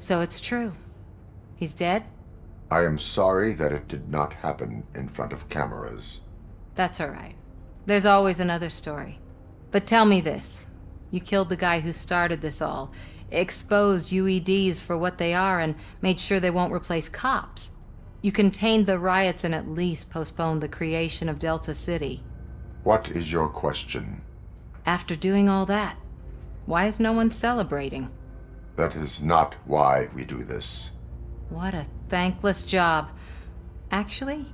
So it's true. He's dead? I am sorry that it did not happen in front of cameras. That's all right. There's always another story. But tell me this. You killed the guy who started this all, exposed UEDs for what they are, and made sure they won't replace cops. You contained the riots and at least postponed the creation of Delta City. What is your question? After doing all that, why is no one celebrating? That is not why we do this. What a thankless job. Actually,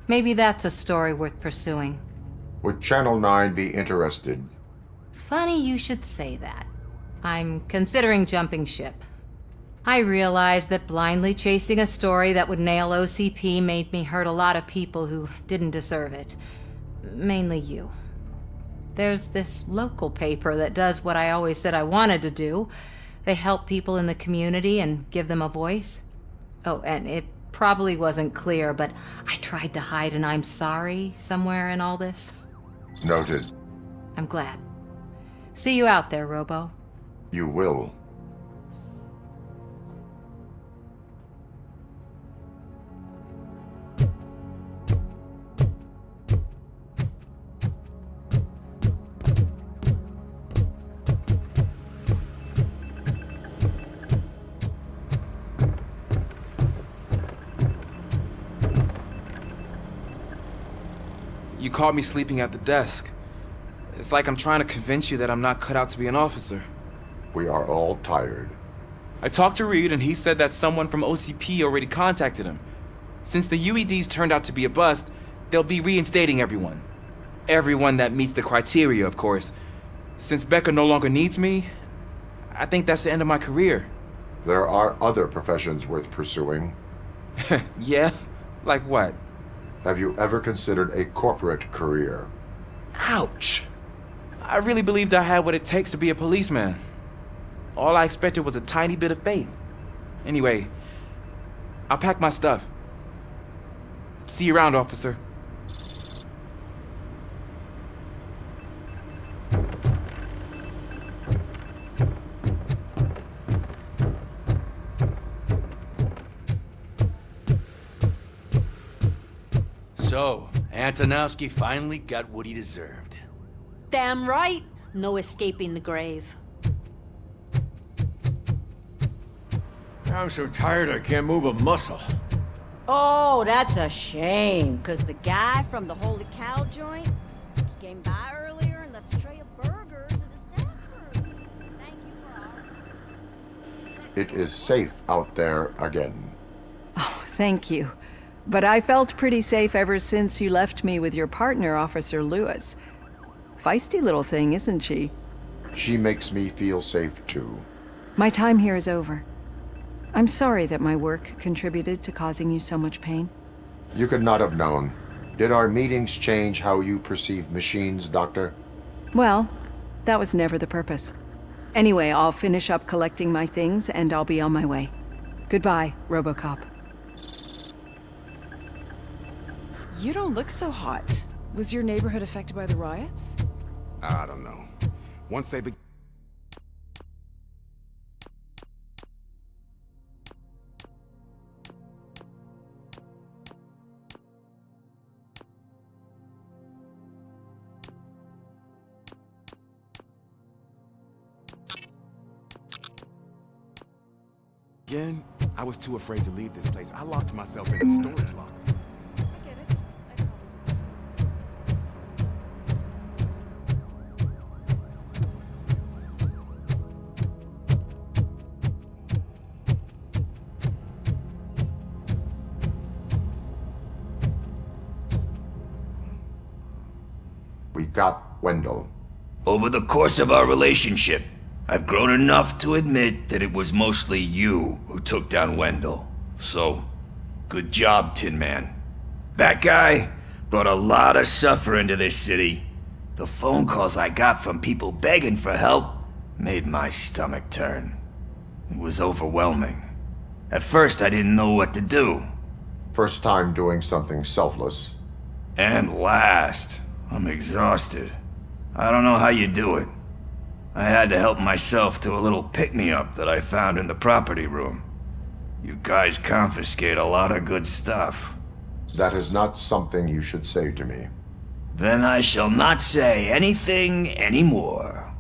maybe that's a story worth pursuing. Would Channel 9 be interested? Funny you should say that. I'm considering jumping ship. I realized that blindly chasing a story that would nail OCP made me hurt a lot of people who didn't deserve it. Mainly you. There's this local paper that does what I always said I wanted to do. They help people in the community and give them a voice. Oh, and it probably wasn't clear, but I tried to hide an I'm sorry somewhere in all this. Noted. I'm glad. See you out there, Robo. You will. You caught me sleeping at the desk. It's like I'm trying to convince you that I'm not cut out to be an officer. We are all tired. I talked to Reed and he said that someone from OCP already contacted him. Since the UEDs turned out to be a bust, they'll be reinstating everyone. Everyone that meets the criteria, of course. Since Becca no longer needs me, I think that's the end of my career. There are other professions worth pursuing. Yeah? Like what? Have you ever considered a corporate career? Ouch! I really believed I had what it takes to be a policeman. All I expected was a tiny bit of faith. Anyway, I'll pack my stuff. See you around, officer. So, Antonowski finally got what he deserved. Damn right. No escaping the grave. I'm so tired I can't move a muscle. Oh, that's a shame, because the guy from the Holy Cow joint came by earlier and left a tray of burgers in the staff room. Thank you for all. It is safe out there again. Oh, thank you. But I felt pretty safe ever since you left me with your partner, Officer Lewis. Feisty little thing, isn't she? She makes me feel safe too. My time here is over. I'm sorry that my work contributed to causing you so much pain. You could not have known. Did our meetings change how you perceive machines, Doctor? Well, that was never the purpose. Anyway, I'll finish up collecting my things and I'll be on my way. Goodbye, RoboCop. You don't look so hot. Was your neighborhood affected by the riots? I don't know. Once they Again, I was too afraid to leave this place. I locked myself in a storage locker. I get it. I'd probably do We got Wendell. Over the course of our relationship, I've grown enough to admit that it was mostly you who took down Wendell. So, good job, Tin Man. That guy brought a lot of suffering to this city. The phone calls I got from people begging for help made my stomach turn. It was overwhelming. At first, I didn't know what to do. First time doing something selfless. And last, I'm exhausted. I don't know how you do it. I had to help myself to a little pick-me-up that I found in the property room. You guys confiscate a lot of good stuff. That is not something you should say to me. Then I shall not say anything anymore.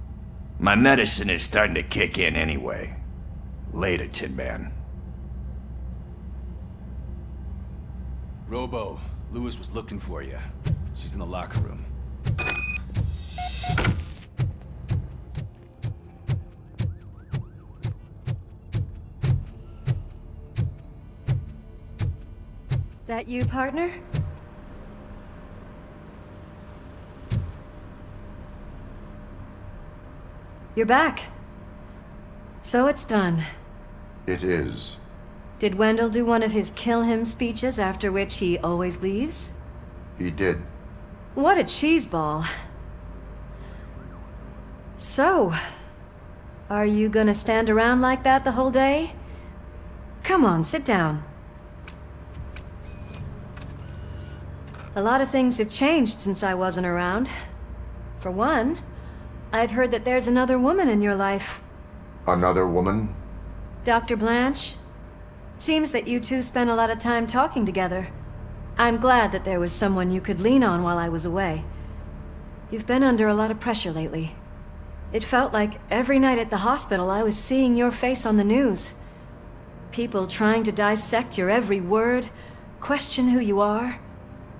My medicine is starting to kick in anyway. Later, Tin Man. Robo, Lewis was looking for you. She's in the locker room. That you, partner? You're back. So it's done. It is. Did Wendell do one of his kill him speeches after which he always leaves? He did. What a cheeseball. So, are you gonna stand around like that the whole day? Come on, sit down. A lot of things have changed since I wasn't around. For one, I've heard that there's another woman in your life. Another woman? Dr. Blanche? Seems that you two spent a lot of time talking together. I'm glad that there was someone you could lean on while I was away. You've been under a lot of pressure lately. It felt like every night at the hospital I was seeing your face on the news. People trying to dissect your every word, question who you are,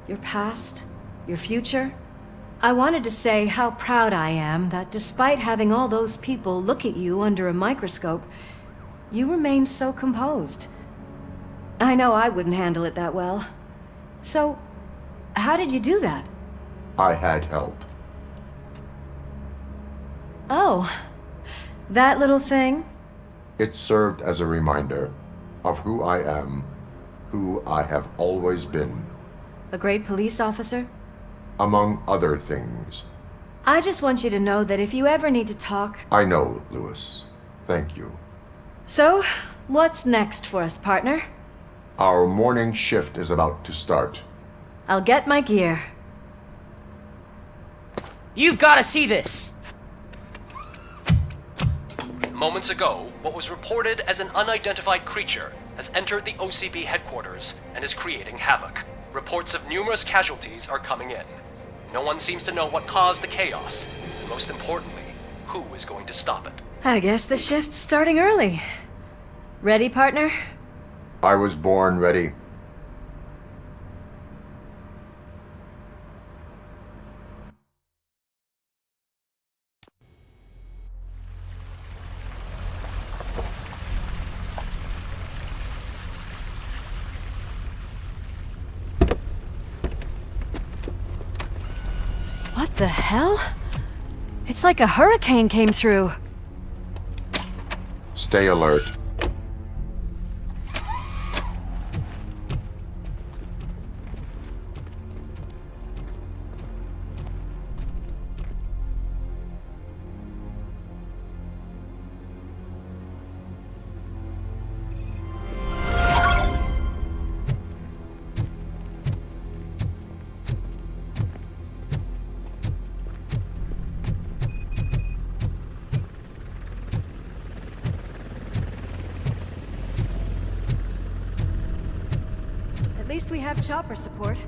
your past, your future. I wanted to say how proud I am that despite having all those people look at you under a microscope, you remain so composed. I know I wouldn't handle it that well. So, how did you do that? I had help. Oh, that little thing? It served as a reminder of who I am, who I have always been. A great police officer? Among other things. I just want you to know that if you ever need to talk... I know, Lewis. Thank you. So, what's next for us, partner? Our morning shift is about to start. I'll get my gear. You've got to see this! Moments ago, what was reported as an unidentified creature has entered the OCP headquarters and is creating havoc. Reports of numerous casualties are coming in. No one seems to know what caused the chaos, and most importantly, who is going to stop it. I guess the shift's starting early. Ready, partner? I was born ready. What the hell? It's like a hurricane came through. Stay alert. At least we have chopper support.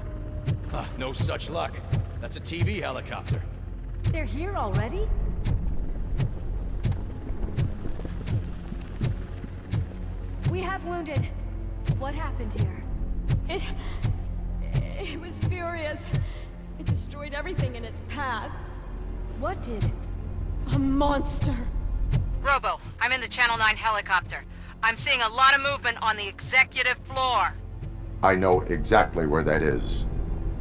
No such luck. That's a TV helicopter. They're here already? We have wounded. What happened here? It was furious. It destroyed everything in its path. What did? A monster. Robo, I'm in the Channel 9 helicopter. I'm seeing a lot of movement on the executive floor. I know exactly where that is.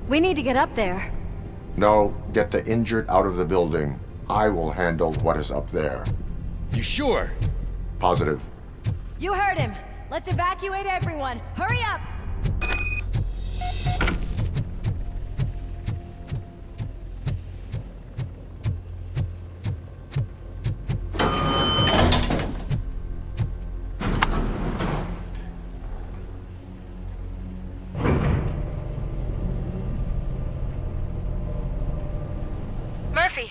We need to get up there. No, get the injured out of the building. I will handle what is up there. You sure? Positive. You heard him. Let's evacuate everyone. Hurry up! Murphy,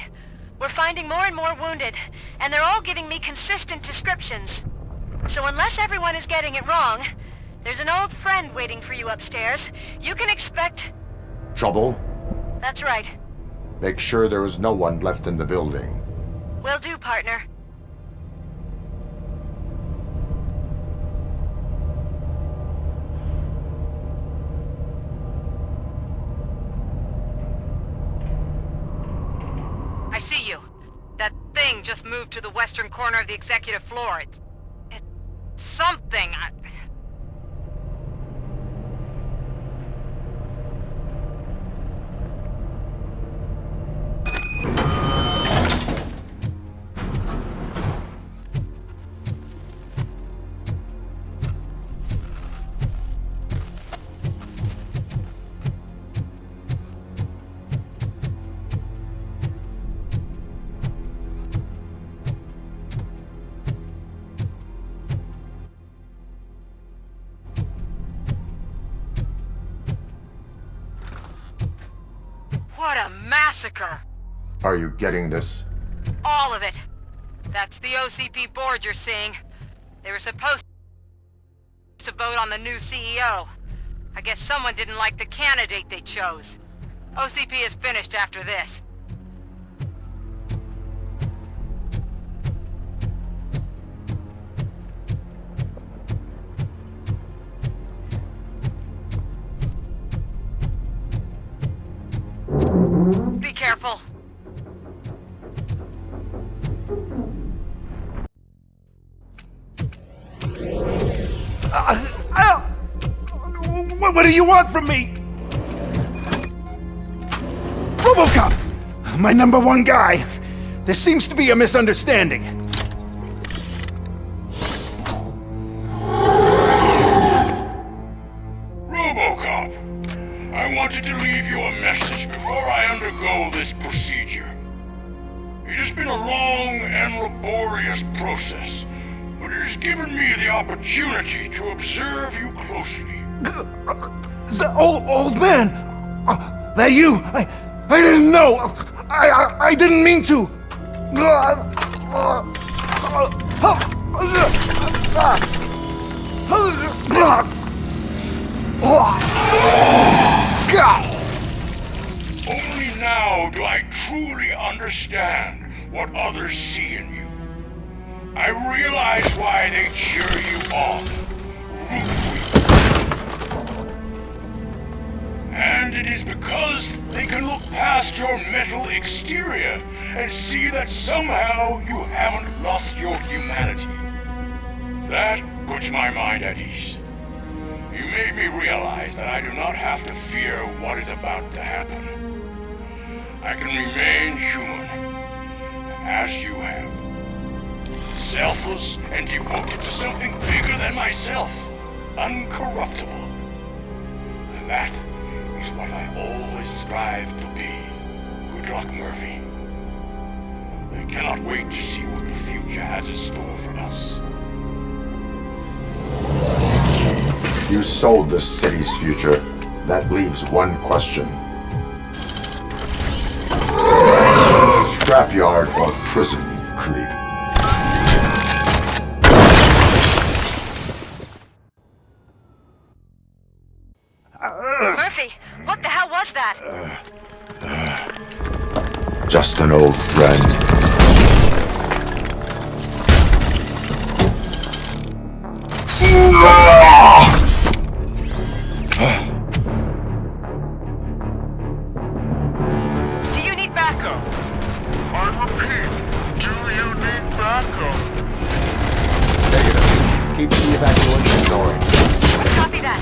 we're finding more and more wounded, and they're all giving me consistent descriptions. So unless everyone is getting it wrong, there's an old friend waiting for you upstairs. You can expect... Trouble? That's right. Make sure there is no one left in the building. Will do, partner. I see you. That thing just moved to the western corner of the executive floor. It's something. What a massacre! Are you getting this? All of it. That's the OCP board you're seeing. They were supposed to vote on the new CEO. I guess someone didn't like the candidate they chose. OCP is finished after this. Be careful. What do you want from me? RoboCop! My #1 guy. There seems to be a misunderstanding. RoboCop, I wanted to leave you a message before I undergo this procedure. It has been a long and laborious process, but it has given me the opportunity to observe you closely. The old man! That you! I didn't know! I didn't mean to! Only now do I truly understand what others see in you. I realize why they cheer you on, root for you. And it is because they can look past your metal exterior and see that somehow you haven't lost your humanity. That puts my mind at ease. You made me realize that I do not have to fear what is about to happen. I can remain human, as you have. Selfless and devoted to something bigger than myself. Uncorruptible. And that is what I always strive to be. Good luck, Murphy. I cannot wait to see what the future has in store for us. You sold the city's future. That leaves one question. Scrapyard or prison, creep? Murphy, what the hell was that? Just an old friend. Do you need backup? I repeat, do you need backup? Negative. Keep the evacuation going. Copy that.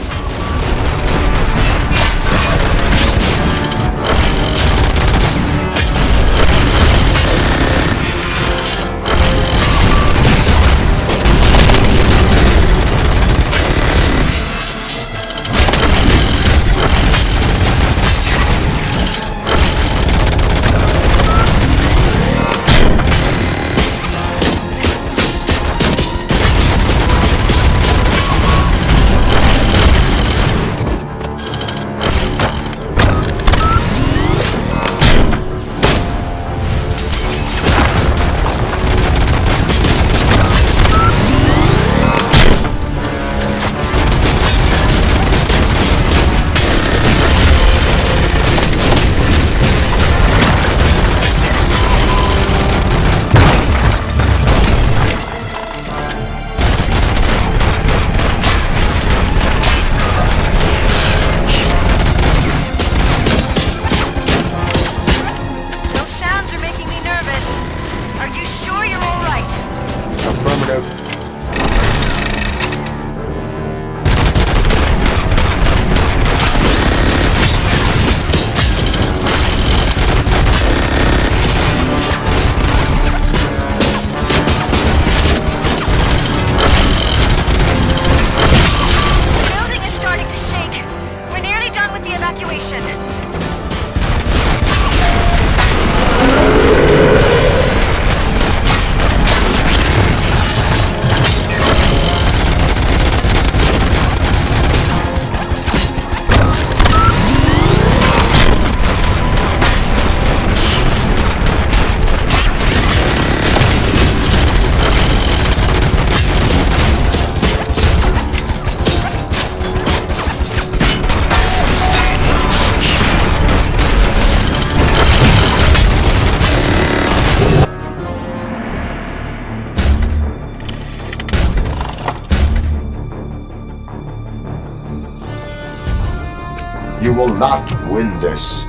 You will not win this.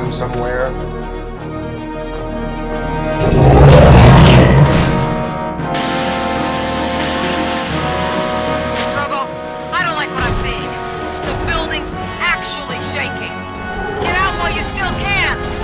going somewhere? Robo, I don't like what I'm seeing. The building's actually shaking. Get out while you still can!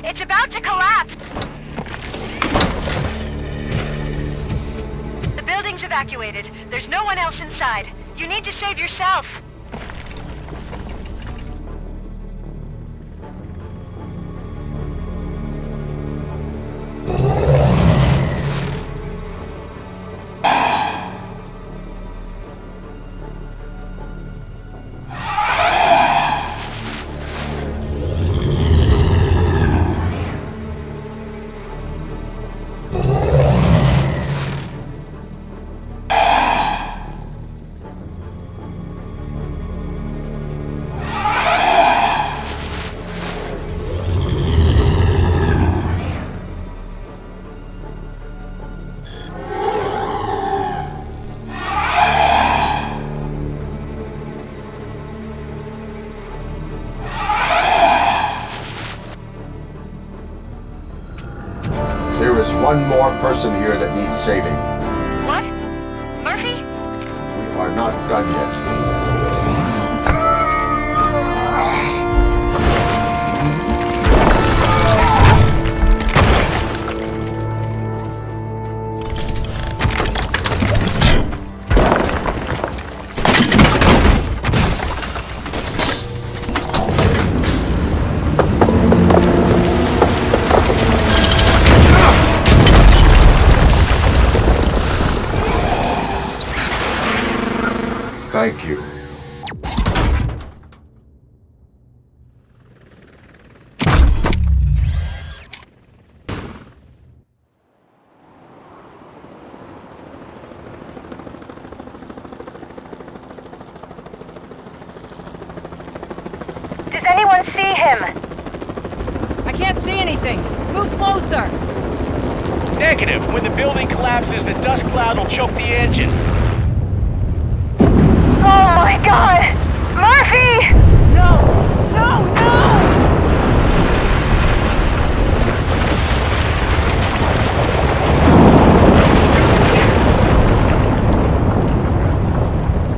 It's about to collapse! The building's evacuated. There's no one else inside. You need to save yourself. There is one more person here that needs saving. What? Murphy? We are not done yet. Thank you. Does anyone see him? I can't see anything. Move closer. Negative. When the building collapses, the dust cloud will choke the engine. Oh my god! Murphy! No! No! No!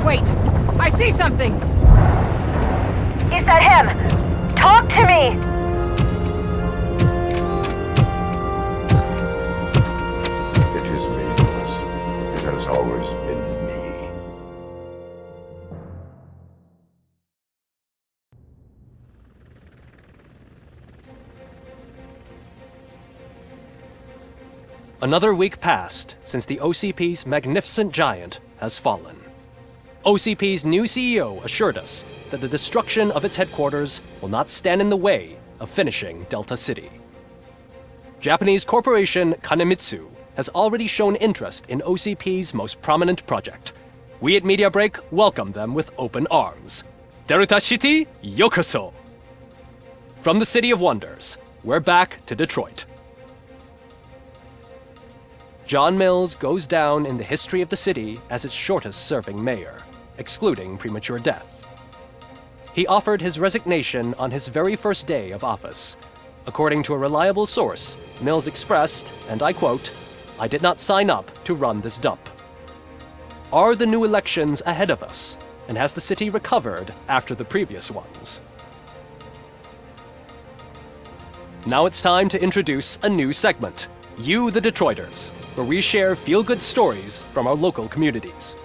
Wait! I see something! Is that him? Talk to me! Another week passed since the OCP's magnificent giant has fallen. OCP's new CEO assured us that the destruction of its headquarters will not stand in the way of finishing Delta City. Japanese corporation Kanemitsu has already shown interest in OCP's most prominent project. We at Media Break welcome them with open arms. Delta City, yokoso! From the City of Wonders, we're back to Detroit. John Mills goes down in the history of the city as its shortest-serving mayor, excluding premature death. He offered his resignation on his very first day of office. According to a reliable source, Mills expressed, and I quote, "I did not sign up to run this dump." Are the new elections ahead of us, and has the city recovered after the previous ones? Now it's time to introduce a new segment, You the Detroiters, where we share feel-good stories from our local communities.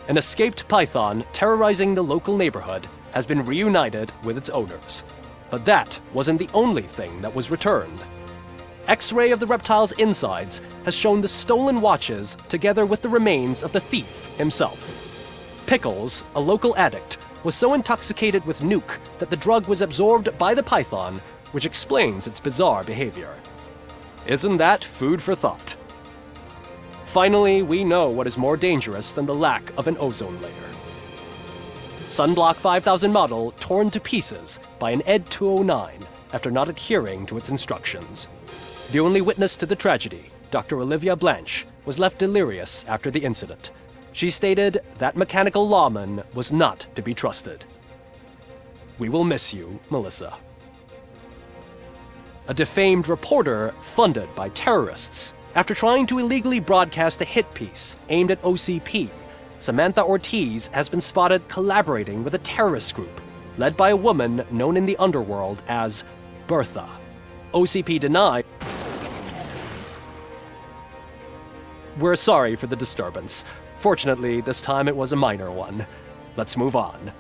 An escaped python terrorizing the local neighborhood has been reunited with its owners. But that wasn't the only thing that was returned. X-ray of the reptile's insides has shown the stolen watches together with the remains of the thief himself. Pickles, a local addict, was so intoxicated with nuke that the drug was absorbed by the python, which explains its bizarre behavior. Isn't that food for thought? Finally, we know what is more dangerous than the lack of an ozone layer. Sunblock 5000 model torn to pieces by an ED 209 after not adhering to its instructions. The only witness to the tragedy, Dr. Olivia Blanche, was left delirious after the incident. She stated that mechanical lawman was not to be trusted. We will miss you, Melissa. A defamed reporter funded by terrorists after trying to illegally broadcast a hit piece aimed at OCP. Samantha Ortiz has been spotted collaborating with a terrorist group led by a woman known in the underworld as Bertha. OCP denied. We're sorry for the disturbance. Fortunately, this time it was a minor one. Let's move on.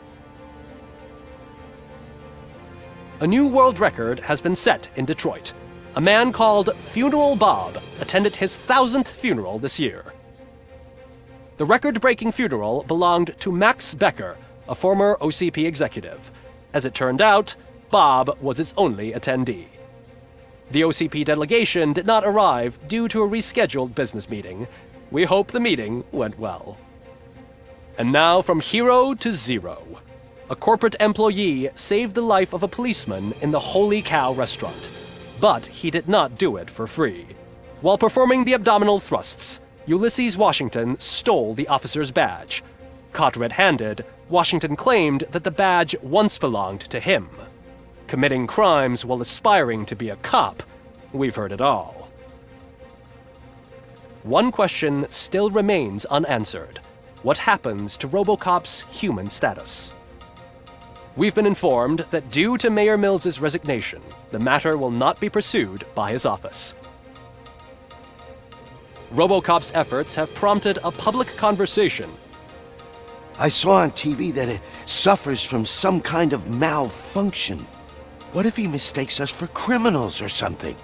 A new world record has been set in Detroit. A man called Funeral Bob attended his 1000th funeral this year. The record-breaking funeral belonged to Max Becker, a former OCP executive. As it turned out, Bob was its only attendee. The OCP delegation did not arrive due to a rescheduled business meeting. We hope the meeting went well. And now from hero to zero. A corporate employee saved the life of a policeman in the Holy Cow restaurant. But he did not do it for free. While performing the abdominal thrusts, Ulysses Washington stole the officer's badge. Caught red-handed, Washington claimed that the badge once belonged to him. Committing crimes while aspiring to be a cop, we've heard it all. One question still remains unanswered. What happens to RoboCop's human status? We've been informed that due to Mayor Mills's resignation, the matter will not be pursued by his office. RoboCop's efforts have prompted a public conversation. I saw on TV that it suffers from some kind of malfunction. What if he mistakes us for criminals or something?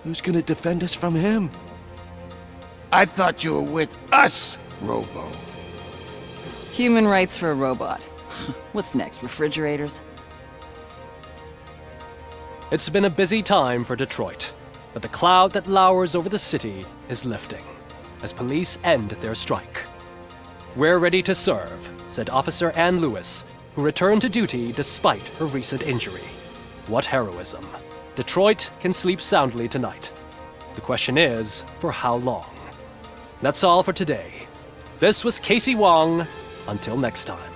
Who's gonna defend us from him? I thought you were with us, Robo. Human rights for a robot. What's next, refrigerators? It's been a busy time for Detroit, but the cloud that lowers over the city is lifting as police end their strike. We're ready to serve, said Officer Ann Lewis, who returned to duty despite her recent injury. What heroism. Detroit can sleep soundly tonight. The question is, for how long? That's all for today. This was Casey Wong. Until next time.